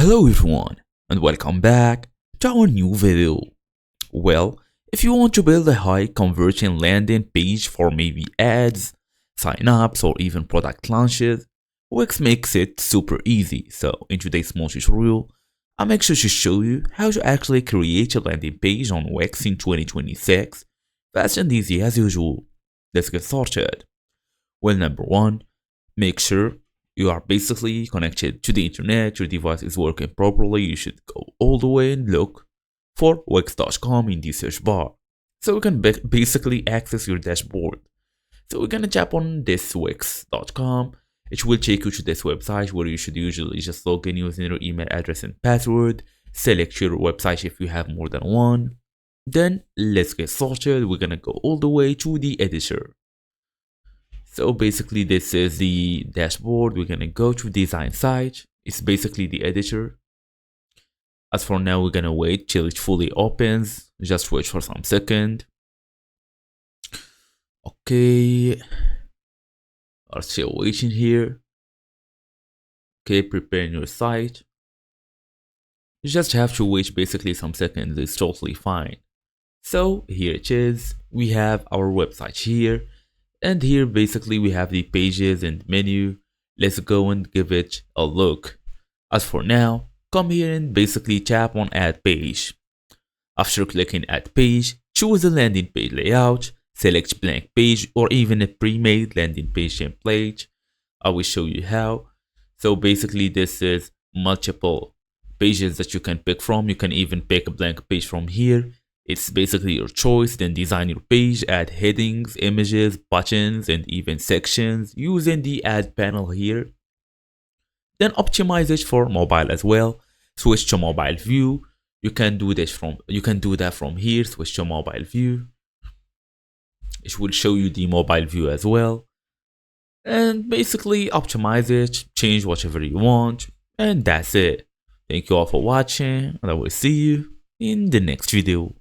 Hello everyone and welcome back to our new video. Well, if you want to build a high conversion landing page for maybe ads, sign-ups or even product launches, Wix makes it super easy. So in today's small tutorial, I'm actually to show you how to actually create a landing page on Wix in 2026, fast and easy as usual. Let's get started. Well, number one, make sure you are basically connected to the internet, your device is working properly. You should go all the way and look for wix.com in the search bar. So we can basically access your dashboard. So we're gonna tap on this wix.com. It will take you to this website where you should usually just log in using your email address and password. Select your website if you have more than one. Then let's get started. We're gonna go all the way to the editor. So basically this is the dashboard. We're gonna go to design site. It's basically the editor. As for now, we're gonna wait till it fully opens. Just wait for some second. Okay, are still waiting here. Okay, preparing your site. You just have to wait basically some seconds. It's totally fine. So here it is. We have our website here. And here basically we have the pages and menu. Let's go and give it a look. As for now, come here and basically tap on add page. After clicking add page, choose the landing page layout, select blank page or even a pre-made landing page template. I will show you how. So basically this is multiple pages that you can pick from. You can even pick a blank page from here. It's basically your choice. Then design your page, add headings, images, buttons, and even sections using the add panel here. Then optimize it for mobile as well. Switch to mobile view. You can do that from here. Switch to mobile view. It will show you the mobile view as well. And basically optimize it, change whatever you want, and that's it. Thank you all for watching, and I will see you in the next video.